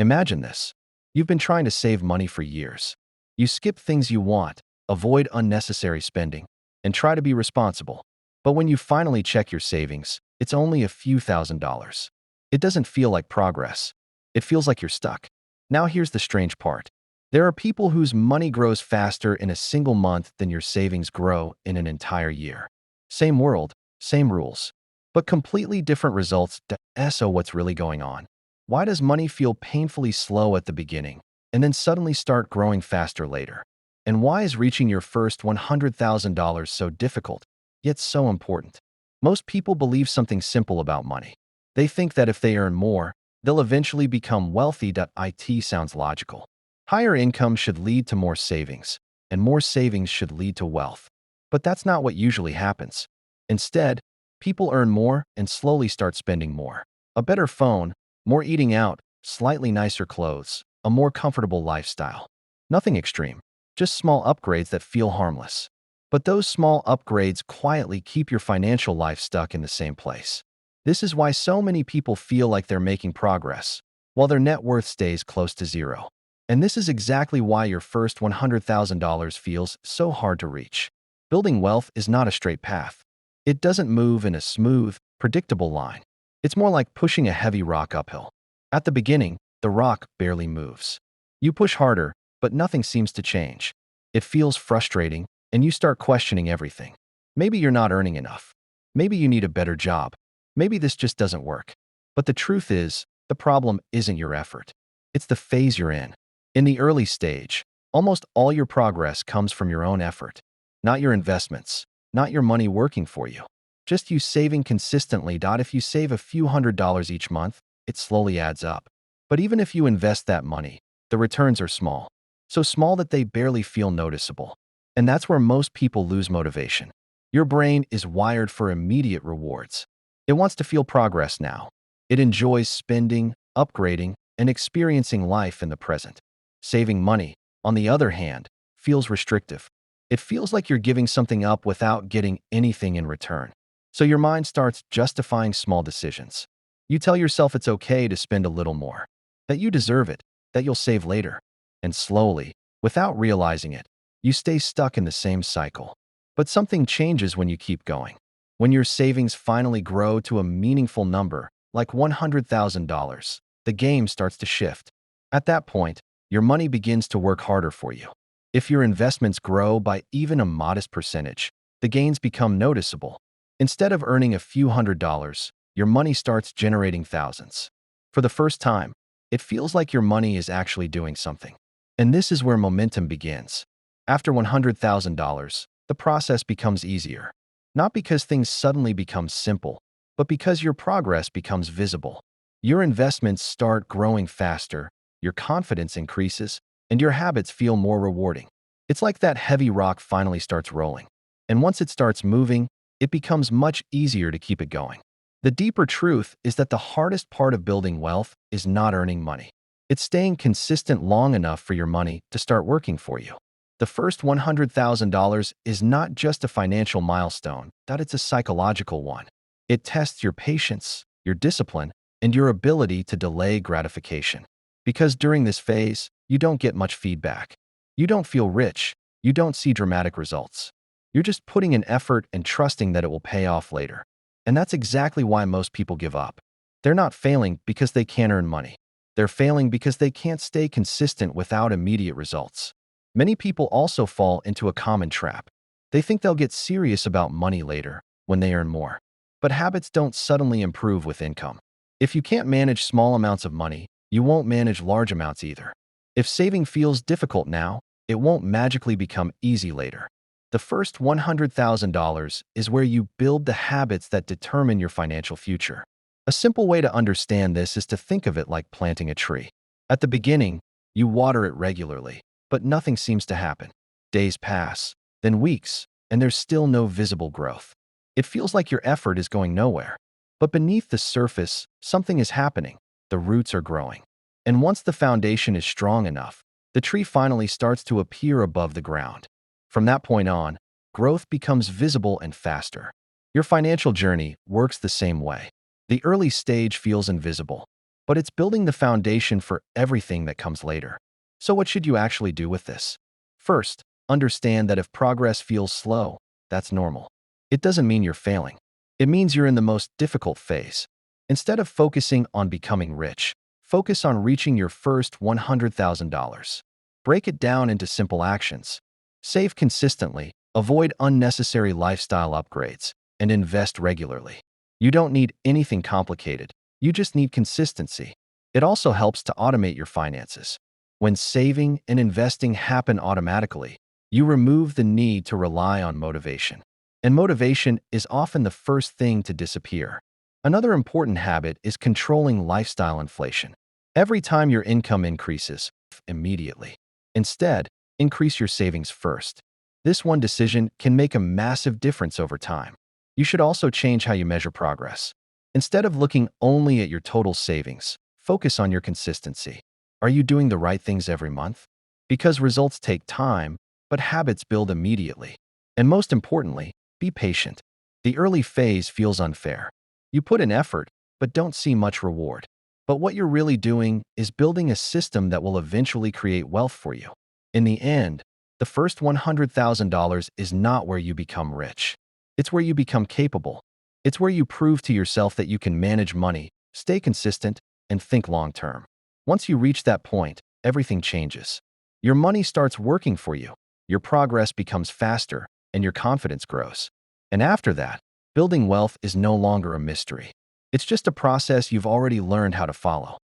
Imagine this. You've been trying to save money for years. You skip things you want, avoid unnecessary spending, and try to be responsible. But when you finally check your savings, it's only a few $1,000s. It doesn't feel like progress. It feels like you're stuck. Now here's the strange part. There are people whose money grows faster in a single month than your savings grow in an entire year. Same world, same rules, but completely different results. So what's really going on? Why does money feel painfully slow at the beginning and then suddenly start growing faster later? And why is reaching your first $100,000 so difficult, yet so important? Most people believe something simple about money. They think that if they earn more, they'll eventually become wealthy. It sounds logical. Higher income should lead to more savings, and more savings should lead to wealth. But that's not what usually happens. Instead, people earn more and slowly start spending more. A better phone, more eating out, slightly nicer clothes, a more comfortable lifestyle. Nothing extreme, just small upgrades that feel harmless. But those small upgrades quietly keep your financial life stuck in the same place. This is why so many people feel like they're making progress, while their net worth stays close to zero. And this is exactly why your first $100,000 feels so hard to reach. Building wealth is not a straight path. It doesn't move in a smooth, predictable line. It's more like pushing a heavy rock uphill. At the beginning, the rock barely moves. You push harder, but nothing seems to change. It feels frustrating, and you start questioning everything. Maybe you're not earning enough. Maybe you need a better job. Maybe this just doesn't work. But the truth is, the problem isn't your effort. It's the phase you're in. In the early stage, almost all your progress comes from your own effort, not your investments, not your money working for you. Just you saving consistently. If you save a few $100s each month, it slowly adds up. But even if you invest that money, the returns are small. So small that they barely feel noticeable. And that's where most people lose motivation. Your brain is wired for immediate rewards. It wants to feel progress now. It enjoys spending, upgrading, and experiencing life in the present. Saving money, on the other hand, feels restrictive. It feels like you're giving something up without getting anything in return. So your mind starts justifying small decisions. You tell yourself it's okay to spend a little more, that you deserve it, that you'll save later. And slowly, without realizing it, you stay stuck in the same cycle. But something changes when you keep going. When your savings finally grow to a meaningful number, like $100,000, the game starts to shift. At that point, your money begins to work harder for you. If your investments grow by even a modest percentage, the gains become noticeable. Instead of earning a few $100s, your money starts generating thousands. For the first time, it feels like your money is actually doing something. And this is where momentum begins. After $100,000, the process becomes easier. Not because things suddenly become simple, but because your progress becomes visible. Your investments start growing faster, your confidence increases, and your habits feel more rewarding. It's like that heavy rock finally starts rolling. And once it starts moving, it becomes much easier to keep it going. The deeper truth is that the hardest part of building wealth is not earning money. It's staying consistent long enough for your money to start working for you. The first $100,000 is not just a financial milestone, it's a psychological one. It tests your patience, your discipline, and your ability to delay gratification. Because during this phase, you don't get much feedback. You don't feel rich. You don't see dramatic results. You're just putting in effort and trusting that it will pay off later. And that's exactly why most people give up. They're not failing because they can't earn money. They're failing because they can't stay consistent without immediate results. Many people also fall into a common trap. They think they'll get serious about money later, when they earn more. But habits don't suddenly improve with income. If you can't manage small amounts of money, you won't manage large amounts either. If saving feels difficult now, it won't magically become easy later. The first $100,000 is where you build the habits that determine your financial future. A simple way to understand this is to think of it like planting a tree. At the beginning, you water it regularly, but nothing seems to happen. Days pass, then weeks, and there's still no visible growth. It feels like your effort is going nowhere. But beneath the surface, something is happening. The roots are growing. And once the foundation is strong enough, the tree finally starts to appear above the ground. From that point on, growth becomes visible and faster. Your financial journey works the same way. The early stage feels invisible. but it's building the foundation for everything that comes later. So what should you actually do with this? First, understand that if progress feels slow, that's normal. It doesn't mean you're failing. It means you're in the most difficult phase. Instead of focusing on becoming rich, focus on reaching your first $100,000. Break it down into simple actions. Save consistently, avoid unnecessary lifestyle upgrades, and invest regularly. You don't need anything complicated. You just need consistency. It also helps to automate your finances. When saving and investing happen automatically, you remove the need to rely on motivation. And motivation is often the first thing to disappear. Another important habit is controlling lifestyle inflation. Every time your income increases, immediately. Instead, increase your savings first. This one decision can make a massive difference over time. You should also change how you measure progress. Instead of looking only at your total savings, focus on your consistency. Are you doing the right things every month? Because results take time, but habits build immediately. And most importantly, be patient. The early phase feels unfair. You put in effort, but don't see much reward. But what you're really doing is building a system that will eventually create wealth for you. In the end, the first $100,000 is not where you become rich. It's where you become capable. It's where you prove to yourself that you can manage money, stay consistent, and think long-term. Once you reach that point, everything changes. Your money starts working for you, your progress becomes faster, and your confidence grows. And after that, building wealth is no longer a mystery. It's just a process you've already learned how to follow.